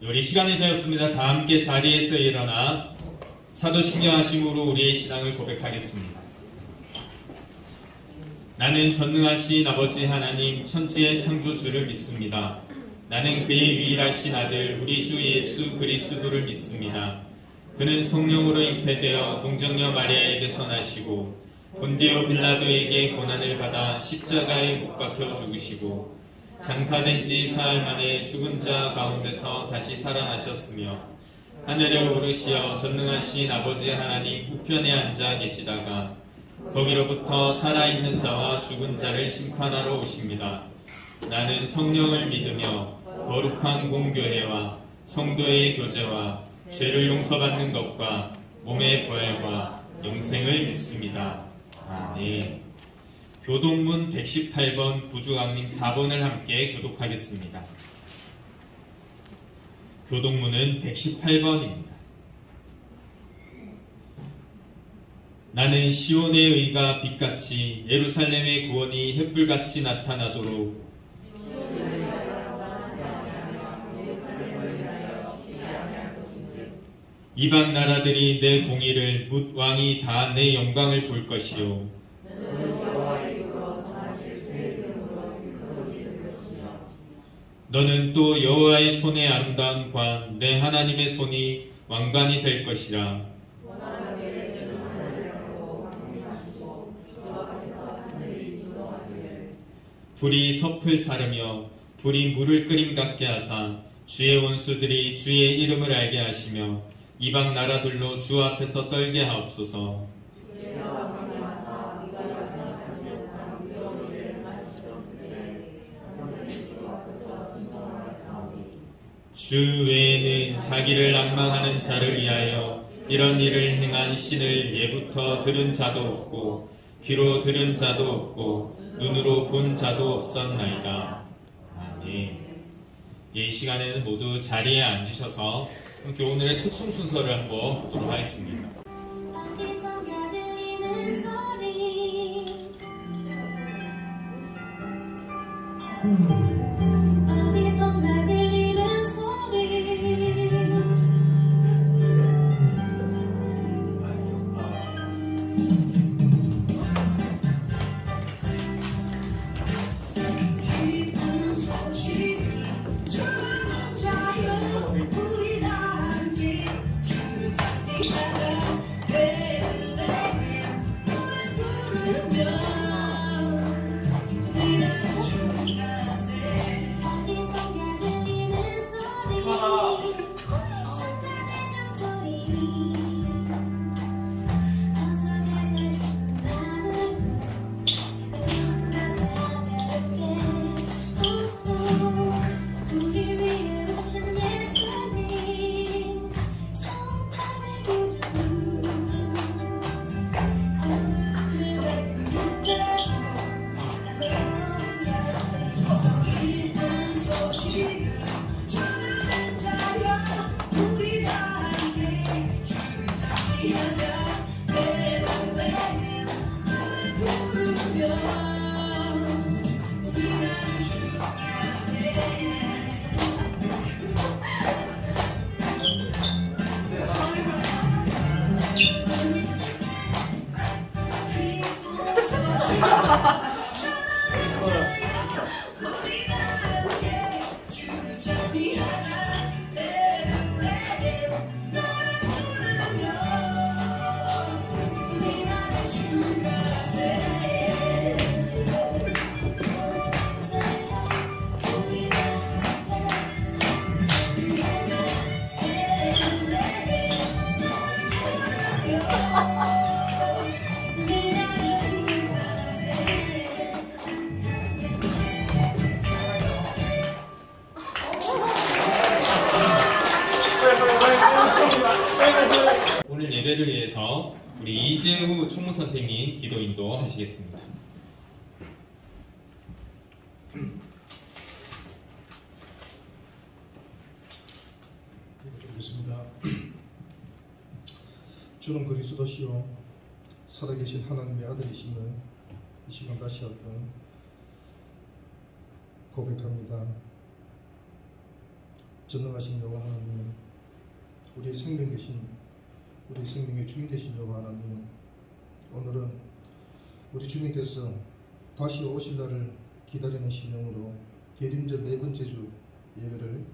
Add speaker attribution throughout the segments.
Speaker 1: 우리 시간이 되었습니다. 다 함께 자리에서 일어나 사도신경 하심으로 우리의 신앙을 고백하겠습니다. 나는 전능하신 아버지 하나님 천지의 창조주를 믿습니다. 나는 그의 유일하신 아들 우리 주 예수 그리스도를 믿습니다. 그는 성령으로 잉태되어 동정녀 마리아에게서 나시고 본디오 빌라도에게 고난을 받아 십자가에 못 박혀 죽으시고 장사된 지 사흘 만에 죽은 자 가운데서 다시 살아나셨으며 하늘에 오르시어 전능하신 아버지 하나님 우편에 앉아 계시다가 거기로부터 살아있는 자와 죽은 자를 심판하러 오십니다. 나는 성령을 믿으며 거룩한 공교회와 성도의 교제와 죄를 용서받는 것과 몸의 부활과 영생을 믿습니다. 아멘. 교독문 118번 구주강림 4번을 함께 교독하겠습니다. 교독문은 118번입니다. 나는 시온의 의가 빛같이 예루살렘의 구원이 햇불같이 나타나도록 이방 나라들이 내 공의를 묻 왕이 다 내 영광을 볼 것이요 너는 또 여호와의 손의 아름다운 관 내 하나님의 손이 왕관이 될 것이라. 불이 섭을 사르며 불이 물을 끓임 같게 하사 주의 원수들이 주의 이름을 알게 하시며 이방 나라들로 주 앞에서 떨게 하옵소서. 주 외에는 자기를 낭망하는 자를 위하여 이런 일을 행한 신을 예부터 들은 자도 없고 귀로 들은 자도 없고 눈으로 본 자도 없었나이다. 아멘. 이 시간에는 모두 자리에 앉으셔서 함께 오늘의 특송 순서를 한번 보도록 하겠습니다. 오늘 예배를 위해서 우리 이재우 총무 선생님 기도 인도하시겠습니다.
Speaker 2: 기도드리겠습니다. 주는 그리스도시요 살아계신 하나님의 아들이심을 이 시간 다시 한번 고백합니다. 전능하신 여호와 하나님, 우리의 생명 되신, 우리 생명의 주인 되신 여호와 하나님, 오늘은 우리 주님께서 다시 오실 날을 기다리는 심령으로 대림절 네 번째 주 예배를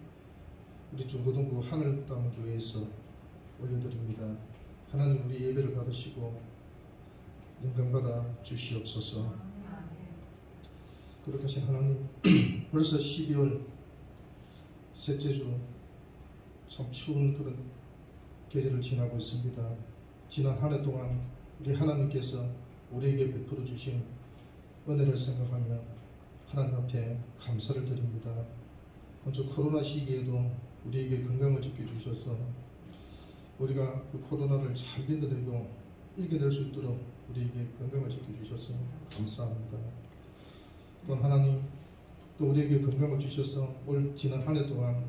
Speaker 2: 우리 중고등부 하늘땅교회에서 올려드립니다. 하나님, 우리 예배를 받으시고 영광받아 주시옵소서. 거룩하신 하나님, 벌써 12월 셋째 주, 참 추운 그런 계절을 지나고 있습니다. 지난 한 해 동안 우리 하나님께서 우리에게 베풀어 주신 은혜를 생각하며 하나님 앞에 감사를 드립니다. 먼저 코로나 시기에도 우리에게 건강을 지켜주셔서 우리가 그 코로나를 잘 견뎌내고 이겨낼 수 있도록 우리에게 건강을 지켜주셔서 감사합니다. 또 하나님, 또 우리에게 건강을 주셔서 올 지난 한 해 동안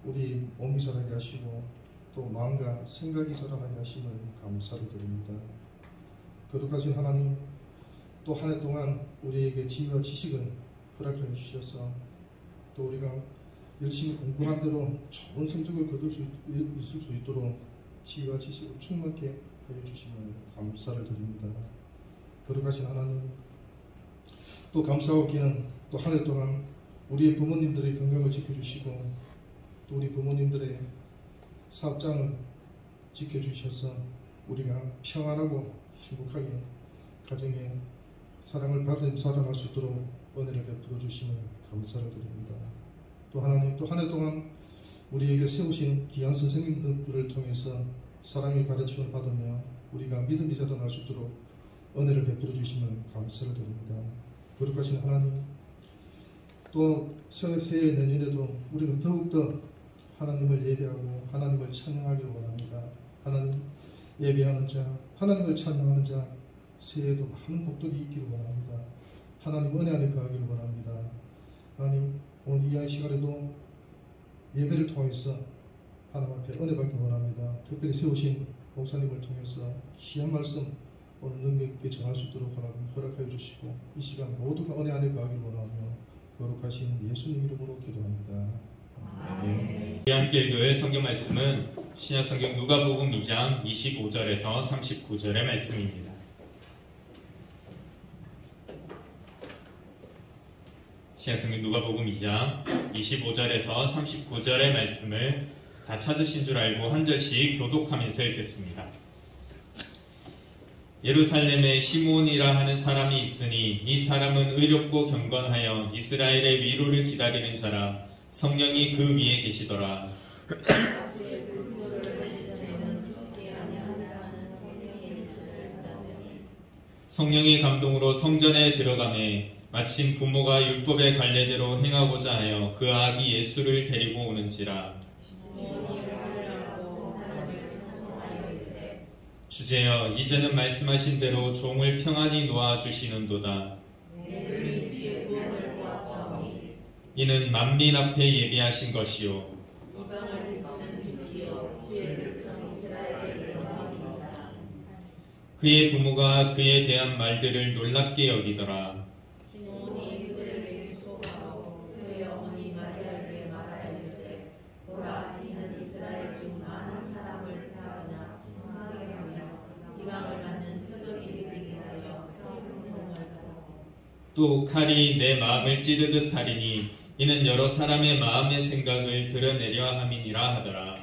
Speaker 2: 우리 몸이 자라게 하시고 또 마음과 생각이 자라나게 하심을 감사를 드립니다. 거룩하신 하나님, 또 한 해 동안 우리에게 지혜와 지식을 허락하여 주셔서 또 우리가 열심히 공부한 대로 좋은 성적을 거둘 수 있을 수 있도록 지혜와 지식을 충만케 하여 주심을 감사를 드립니다. 거룩하신 하나님, 또 감사하기는 또 한 해 동안 우리의 부모님들의 건강을 지켜주시고 또 우리 부모님들의 사업장을 지켜주셔서 우리가 평안하고 행복하게 가정에 사랑을 받은 살아갈 수 있도록 은혜를 베풀어 주시면 감사를 드립니다. 또 하나님, 또 한 해 동안 우리에게 세우신 귀한 선생님들을 통해서 사랑의 가르침을 받으며 우리가 믿음이 자라날 수 있도록 은혜를 베풀어 주시면 감사를 드립니다. 거룩하신 하나님, 또 새해 내년에도 우리가 더욱더 하나님을 예배하고 하나님을 찬양하기를 원합니다. 하나님 예배하는 자, 하나님을 찬양하는 자, 새해에도 많은 복들이 있기를 원합니다. 하나님 은혜 안에 거하기를 원합니다. 하나님, 오늘 이 시간에도 예배를 통해서 하나님 앞에 은혜 받기 원합니다. 특별히 세우신 목사님을 통해서 귀한 말씀 오늘 능력 있게 전할 수 있도록 하나님 허락하여 주시고 이 시간 모두가 은혜 안에 거하기를 원하며 거룩하신 예수님 이름으로 기도합니다. 아멘.
Speaker 1: 우리 함께 읽을 성경 말씀은 신약성경 누가복음 2장 25절에서 39절의 말씀입니다. 신약성경 누가복음 2장 25절에서 39절의 말씀을 다 찾으신 줄 알고 한 절씩 교독하면서 읽겠습니다. 예루살렘에 시몬이라 하는 사람이 있으니 이 사람은 의롭고 경건하여 이스라엘의 위로를 기다리는 자라. 성령이 그 위에 계시더라. 성령의 감동으로 성전에 들어가매 마침 부모가 율법의 관례대로 행하고자 하여 그 아기 예수를 데리고 오는지라. 주제여, 이제는 말씀하신 대로 종을 평안히 놓아주시는도다. 이는 만민 앞에 예비하신 것이요 그의 부모가 그에 대한 말들을 놀랍게 여기더라. 또 칼이 내 마음을 찌르듯 하리니 이는 여러 사람의 마음의 생각을 드러내려 함이니라 하더라.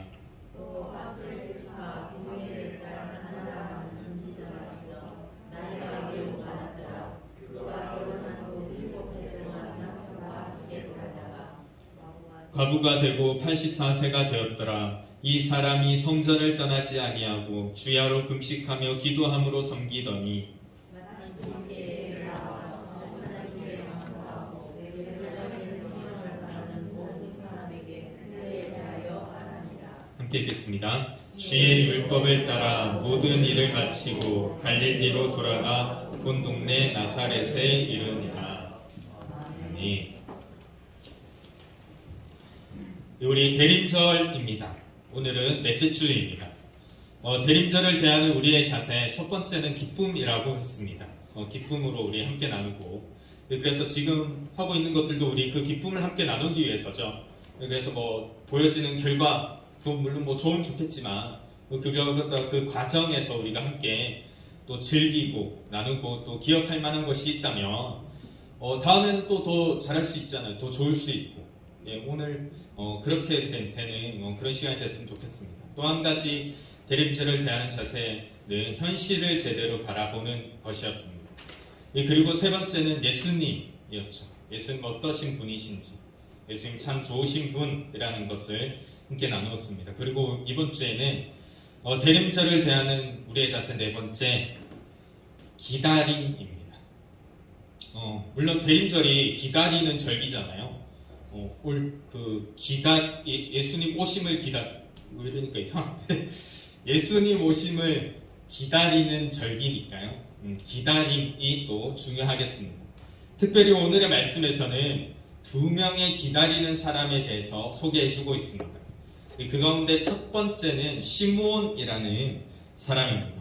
Speaker 1: 과부가 되고 84세가 되었더라. 이 사람이 성전을 떠나지 아니하고 주야로 금식하며 기도함으로 섬기더니 함께 읽겠습니다. 주의 율법을 따라 모든 일을 마치고 갈릴리로 돌아가 본 동네 나사렛에 이르니라. 아멘. 우리 대림절입니다. 오늘은 넷째 주입니다. 대림절을 대하는 우리의 자세 첫 번째는 기쁨이라고 했습니다. 기쁨으로 우리 함께 나누고, 그래서 지금 하고 있는 것들도 우리 그 기쁨을 함께 나누기 위해서죠. 그래서 뭐 보여지는 결과도 물론 뭐 좋으면 좋겠지만 그 과정에서 우리가 함께 또 즐기고 나누고 또 기억할 만한 것이 있다면 다음에는 또 더 잘할 수 있잖아요. 더 좋을 수 있고 오늘 그렇게 되는 그런 시간이 됐으면 좋겠습니다. 또 한 가지 대림절을 대하는 자세는 현실을 제대로 바라보는 것이었습니다. 그리고 세 번째는 예수님이었죠. 예수님 어떠신 분이신지, 예수님 참 좋으신 분이라는 것을 함께 나누었습니다. 그리고 이번 주에는 대림절을 대하는 우리의 자세 네 번째, 기다림입니다. 물론 대림절이 기다리는 절기잖아요. 예수님 오심을 왜 이러니까 이상한데 예수님 오심을 기다리는 절기니까요. 기다림이 또 중요하겠습니다. 특별히 오늘의 말씀에서는 두 명의 기다리는 사람에 대해서 소개해주고 있습니다. 그 가운데 첫 번째는 시므온이라는 사람입니다.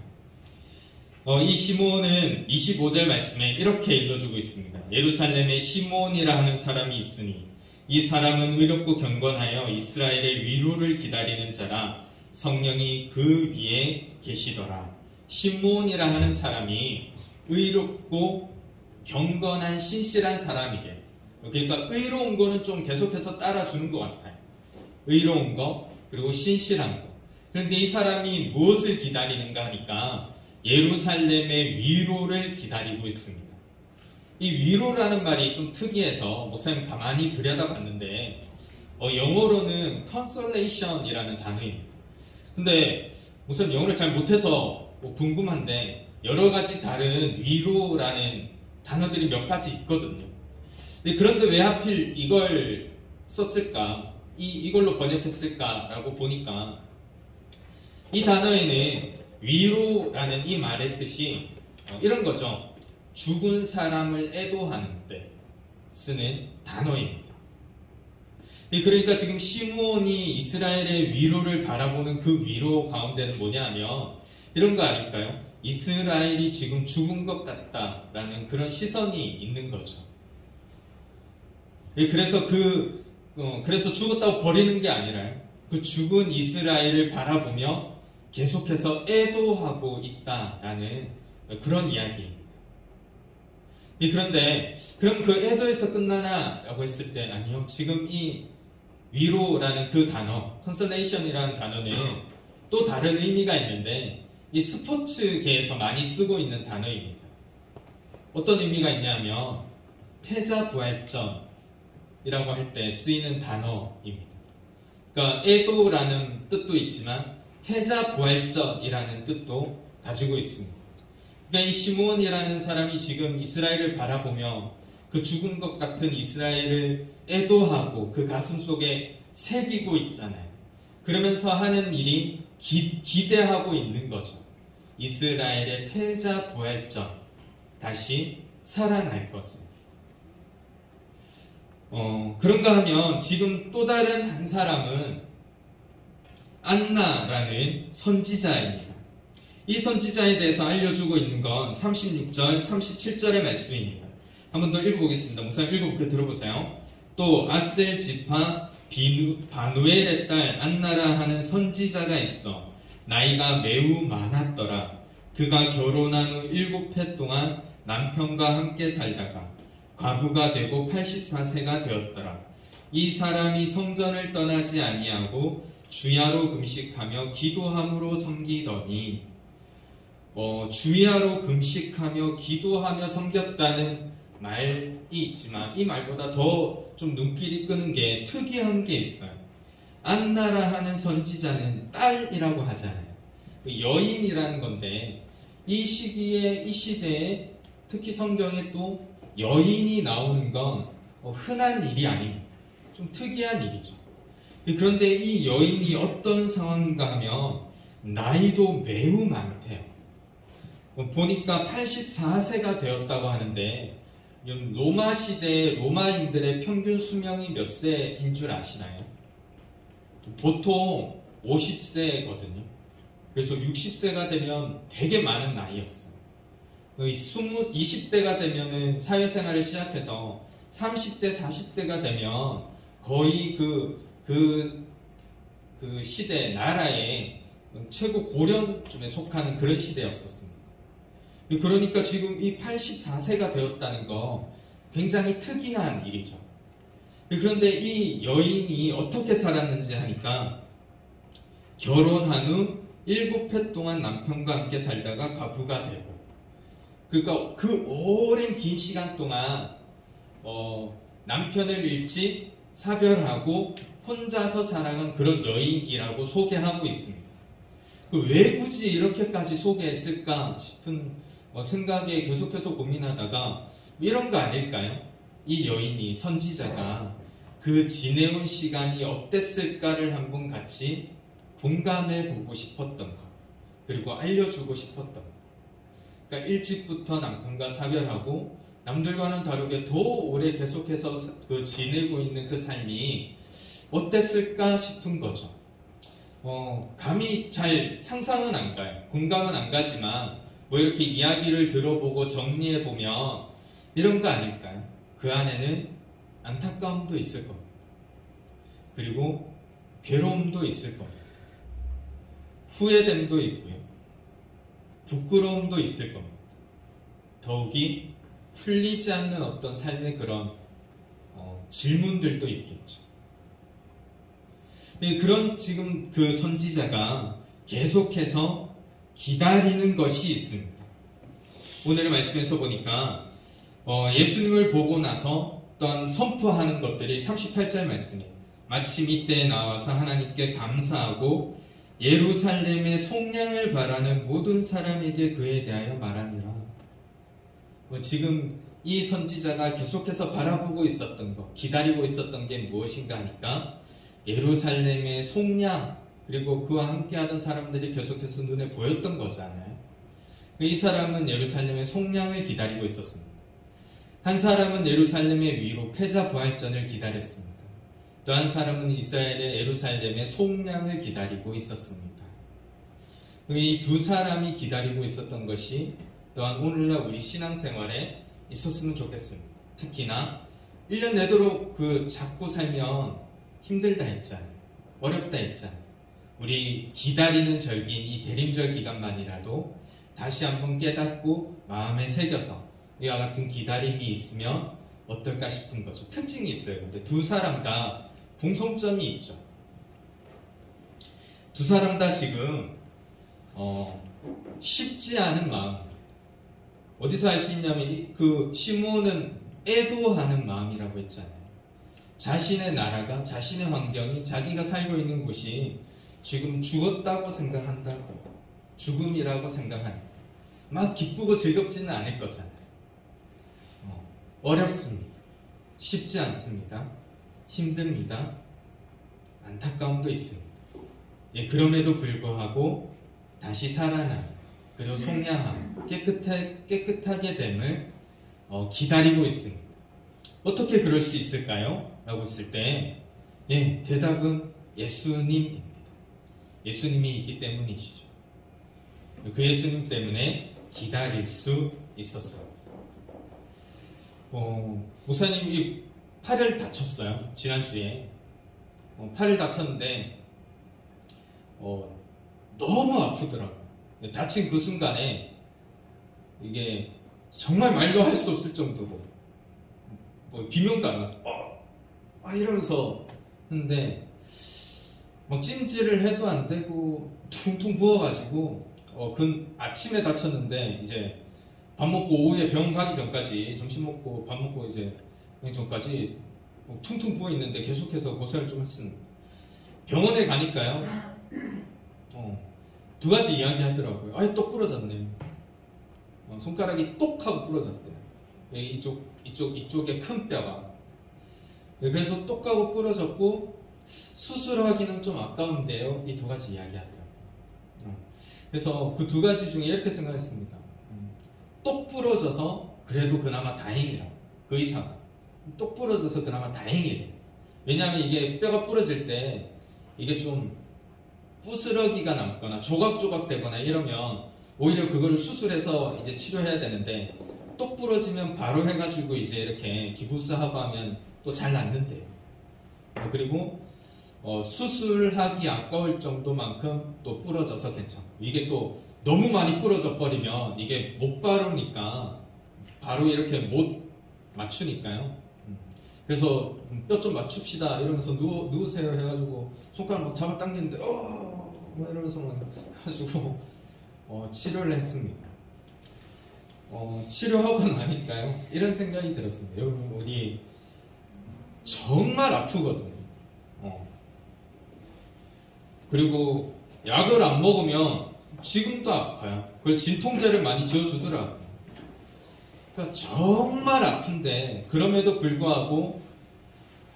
Speaker 1: 이 시므온은 25절 말씀에 이렇게 일러주고 있습니다. 예루살렘에 시므온이라 하는 사람이 있으니 이 사람은 의롭고 경건하여 이스라엘의 위로를 기다리는 자라 성령이 그 위에 계시더라. 시므온이라 하는 사람이 의롭고 경건한 신실한 사람이게, 그러니까 의로운 거는 좀 계속해서 따라주는 것 같아요. 의로운 거 그리고 신실한 거. 그런데 이 사람이 무엇을 기다리는가 하니까 예루살렘의 위로를 기다리고 있습니다. 이 위로라는 말이 좀 특이해서 목사님 가만히 들여다봤는데 영어로는 consolation이라는 단어입니다. 근데 목사님 영어를 잘 못해서 궁금한데 여러 가지 다른 위로라는 단어들이 몇 가지 있거든요. 그런데 왜 하필 이걸 썼을까? 이걸로 번역했을까라고 보니까 이 단어에는 위로라는 이 말의 뜻이 이런 거죠. 죽은 사람을 애도하는 때 쓰는 단어입니다. 그러니까 지금 시므온이 이스라엘의 위로를 바라보는 그 위로 가운데는 뭐냐면 이런 거 아닐까요? 이스라엘이 지금 죽은 것 같다라는 그런 시선이 있는 거죠. 그래서 죽었다고 버리는 게 아니라 그 죽은 이스라엘을 바라보며 계속해서 애도하고 있다라는 그런 이야기입니다. 그런데 그럼 그 애도에서 끝나나라고 했을 때 아니요. 지금 이 위로라는 그 단어, consolation이라는 단어는 또 다른 의미가 있는데 이 스포츠계에서 많이 쓰고 있는 단어입니다. 어떤 의미가 있냐면 패자부활전이라고 할 때 쓰이는 단어입니다. 그러니까 애도라는 뜻도 있지만 패자부활전이라는 뜻도 가지고 있습니다. 그러니까 이 시므온이라는 사람이 지금 이스라엘을 바라보며 그 죽은 것 같은 이스라엘을 애도하고 그 가슴 속에 새기고 있잖아요. 그러면서 하는 일이 기대하고 있는 거죠. 이스라엘의 패자부활전, 다시 살아날 것을. 그런가 하면 지금 또 다른 한 사람은 안나라는 선지자입니다. 이 선지자에 대해서 알려주고 있는 건 36절, 37절의 말씀입니다. 한 번 더 읽어보겠습니다. 목사님 읽어볼게요. 들어보세요. 또 아셀 지파 바누엘의 딸 안나라 하는 선지자가 있어 나이가 매우 많았더라. 그가 결혼한 후 7해 동안 남편과 함께 살다가 과부가 되고 84세가 되었더라. 이 사람이 성전을 떠나지 아니하고 주야로 금식하며 기도함으로 섬기더니 주야로 금식하며 기도하며 섬겼다는 말이 있지만 이 말보다 더 좀 눈길이 끄는 게 특이한 게 있어요. 안나라 하는 선지자는 딸이라고 하잖아요. 여인이라는 건데 이 시기에 이 시대에 특히 성경에 또 여인이 나오는 건 흔한 일이 아닙니다. 좀 특이한 일이죠. 그런데 이 여인이 어떤 상황인가 하면 나이도 매우 많대요. 보니까 84세가 되었다고 하는데 로마 시대의 로마인들의 평균 수명이 몇 세인 줄 아시나요? 보통 50세거든요. 그래서 60세가 되면 되게 많은 나이였어요. 20대가 되면은 사회생활을 시작해서 30대, 40대가 되면 거의 그 그 시대 나라의 최고 고령쯤에 속하는 그런 시대였었습니다. 그러니까 지금 이 84세가 되었다는 거 굉장히 특이한 일이죠. 그런데 이 여인이 어떻게 살았는지 하니까 결혼한 후 7해 동안 남편과 함께 살다가 과부가 되고, 그러니까 그 오랜 긴 시간 동안 남편을 일찍 사별하고 혼자서 살아간 그런 여인이라고 소개하고 있습니다. 왜 굳이 이렇게까지 소개했을까 싶은 생각에 계속해서 고민하다가 이런 거 아닐까요? 이 여인이, 선지자가 그 지내온 시간이 어땠을까를 한번 같이 공감해 보고 싶었던 것, 그리고 알려주고 싶었던 것. 그러니까 일찍부터 남편과 사별하고 남들과는 다르게 더 오래 계속해서 지내고 있는 그 삶이 어땠을까 싶은 거죠. 감히 잘 상상은 안 가요. 공감은 안 가지만 이렇게 이야기를 들어보고 정리해보면 이런 거 아닐까요? 그 안에는 안타까움도 있을 겁니다. 그리고 괴로움도 있을 겁니다. 후회됨도 있고요. 부끄러움도 있을 겁니다. 더욱이 풀리지 않는 어떤 삶의 그런 질문들도 있겠죠. 그런 지금 그 선지자가 계속해서 기다리는 것이 있습니다. 오늘의 말씀에서 보니까 예수님을 보고 나서 또한 선포하는 것들이 38절 말씀이에요. 마침 이때에 나와서 하나님께 감사하고 예루살렘의 속량을 바라는 모든 사람에게 그에 대하여 말하니라. 지금 이 선지자가 계속해서 바라보고 있었던 것, 기다리고 있었던 게 무엇인가 하니까 예루살렘의 속량, 그리고 그와 함께하던 사람들이 계속해서 눈에 보였던 거잖아요. 이 사람은 예루살렘의 속량을 기다리고 있었습니다. 한 사람은 예루살렘의 위로 패자부활전을 기다렸습니다. 또 한 사람은 이스라엘의 예루살렘의 속량을 기다리고 있었습니다. 이 두 사람이 기다리고 있었던 것이 또한 오늘날 우리 신앙생활에 있었으면 좋겠습니다. 특히나 1년 내도록 잡고 살면 힘들다 했잖아요. 어렵다 했잖아요. 우리 기다리는 절기인 이 대림절 기간만이라도 다시 한번 깨닫고 마음에 새겨서 이와 같은 기다림이 있으면 어떨까 싶은 거죠. 특징이 있어요. 근데 두 사람 다 공통점이 있죠. 두 사람 다 지금 쉽지 않은 마음. 어디서 알 수 있냐면 그 시므온은 애도하는 마음이라고 했잖아요. 자신의 나라가, 자신의 환경이, 자기가 살고 있는 곳이 지금 죽었다고 생각한다고, 죽음이라고 생각하니까 막 기쁘고 즐겁지는 않을 거잖아요. 어렵습니다. 쉽지 않습니다. 힘듭니다. 안타까움도 있습니다. 그럼에도 불구하고 다시 살아남, 그리고 속량함, 깨끗하게 됨을 기다리고 있습니다. 어떻게 그럴 수 있을까요? 라고 했을 때 대답은 예수님입니다. 예수님이 있기 때문이시죠. 그 예수님 때문에 기다릴 수 있었어요. 목사님이 팔을 다쳤어요. 지난주에 팔을 다쳤는데 너무 아프더라고요. 다친 그 순간에 이게 정말 말로 할 수 없을 정도로 비명도 안 나서 이러면서 했는데 막 찜질을 해도 안 되고 퉁퉁 부어가지고 그 아침에 다쳤는데 이제 밥 먹고 오후에 병원 가기 전까지, 점심 먹고 밥 먹고 이제 전까지 퉁퉁 부어 있는데 계속해서 고생을 좀 했습니다. 병원에 가니까요, 두 가지 이야기 하더라고요. 똑 부러졌네. 손가락이 똑 하고 부러졌대요. 이쪽에 큰 뼈가. 그래서 똑 하고 부러졌고 수술하기는 좀 아까운데요. 이 두 가지 이야기 하더라고요. 그래서 그 두 가지 중에 이렇게 생각했습니다. 똑 부러져서 그래도 그나마 다행이라. 그 이상 똑 부러져서 그나마 다행이래. 왜냐하면 이게 뼈가 부러질 때 이게 좀 부스러기가 남거나 조각조각 되거나 이러면 오히려 그걸 수술해서 이제 치료해야 되는데, 똑 부러지면 바로 해가지고 이제 이렇게 기부스하고 하면 또 잘 낫는데요. 그리고 수술하기 아까울 정도만큼 또 부러져서 괜찮고, 이게 또 너무 많이 부러져 버리면 이게 못 바르니까 바로 이렇게 못 맞추니까요. 그래서 뼈 좀 맞춥시다 이러면서 누우세요 해가지고 손가락 막 잡아당기는데 막 이러면서 막 해가지고 치료를 했습니다. 치료하고 나니까요 이런 생각이 들었습니다. 여러분, 우리 정말 아프거든요. 그리고 약을 안 먹으면 지금도 아파요. 그걸 진통제를 많이 지어주더라고요. 그러니까 정말 아픈데 그럼에도 불구하고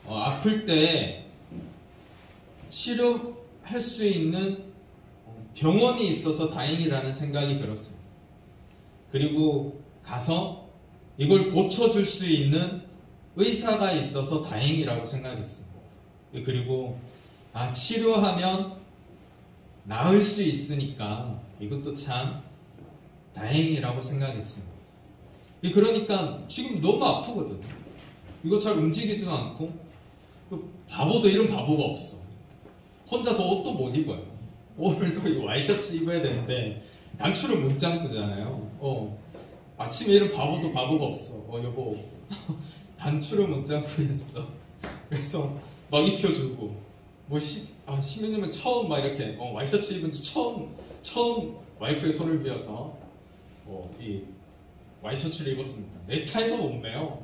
Speaker 1: 아플 때 치료할 수 있는 병원이 있어서 다행이라는 생각이 들었습니다. 그리고 가서 이걸 고쳐줄 수 있는 의사가 있어서 다행이라고 생각했습니다. 그리고 치료하면 나을 수 있으니까 이것도 참 다행이라고 생각했습니다. 그러니까 지금 너무 아프거든요. 이거 잘 움직이지도 않고, 바보도 이런 바보가 없어. 혼자서 옷도 못 입어요. 오늘도 이 와이셔츠 입어야 되는데 단추를 못 잠그잖아요. 아침에 이런 바보도 바보가 없어. 여보 단추를 못 잠그겠어. 그래서 막 입혀주고, 십몇 년면 처음 막 이렇게 와이셔츠 입은 지 처음 와이프의 손을 비워서 이 와이셔츠를 입었습니다. 넥타이도 못 매요.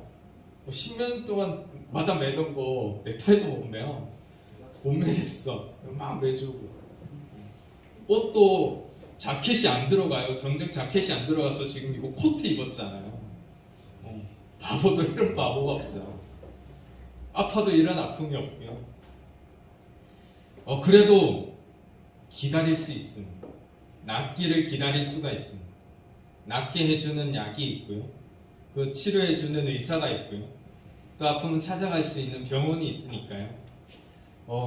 Speaker 1: 10년 동안 마다 매던 거 넥타이도 못 매요. 못 매겠어. 막 매주고. 옷도 자켓이 안 들어가요. 정작 자켓이 안 들어가서 지금 이거 코트 입었잖아요. 바보도 이런 바보가 없어요. 아파도 이런 아픔이 없고요. 그래도 기다릴 수 있습니다. 낫기를 기다릴 수가 있습니다. 낫게 해주는 약이 있고요. 그 치료해주는 의사가 있고요. 또 아프면 찾아갈 수 있는 병원이 있으니까요.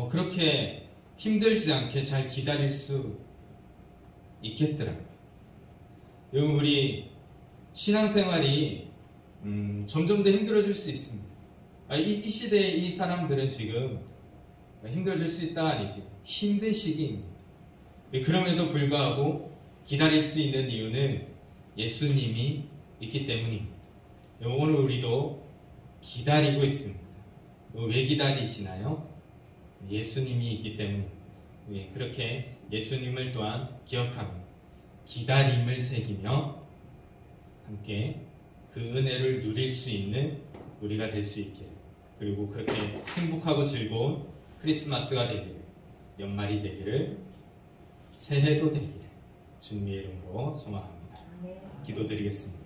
Speaker 1: 그렇게 힘들지 않게 잘 기다릴 수 있겠더라고요. 여러분, 우리 신앙생활이 점점 더 힘들어질 수 있습니다. 이 시대의 이 사람들은 지금 힘들어질 수 있다 아니지, 힘든 시기입니다. 그럼에도 불구하고 기다릴 수 있는 이유는 예수님이 있기 때문입니다. 오늘 우리도 기다리고 있습니다. 왜 기다리시나요? 예수님이 있기 때문입니다. 그렇게 예수님을 또한 기억하며 기다림을 새기며 함께 그 은혜를 누릴 수 있는 우리가 될 수 있기를, 그리고 그렇게 행복하고 즐거운 크리스마스가 되기를, 연말이 되기를, 새해도 되기를 주님의 이름으로 소망합니다. 기도드리겠습니다.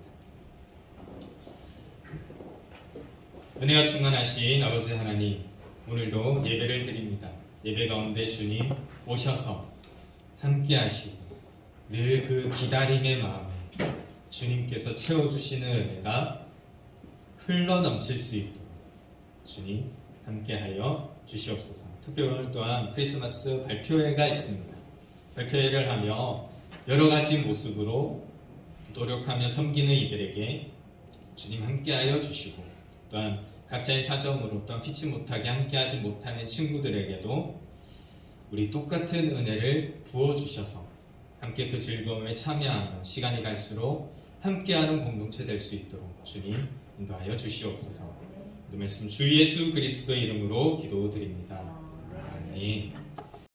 Speaker 1: 은혜가 충만하신 아버지 하나님, 오늘도 예배를 드립니다. 예배 가운데 주님 오셔서 함께 하시고 늘 그 기다림의 마음에 주님께서 채워주시는 은혜가 흘러넘칠 수 있도록 주님 함께하여 주시옵소서. 특별히 오늘 또한 크리스마스 발표회가 있습니다. 발표회를 하며 여러 가지 모습으로 노력하며 섬기는 이들에게 주님 함께하여 주시고, 또한 각자의 사정으로 또한 피치 못하게 함께하지 못하는 친구들에게도 우리 똑같은 은혜를 부어주셔서 함께 그 즐거움에 참여하며 시간이 갈수록 함께하는 공동체 될 수 있도록 주님 인도하여 주시옵소서. 그 말씀 주 예수 그리스도의 이름으로 기도드립니다. 아멘.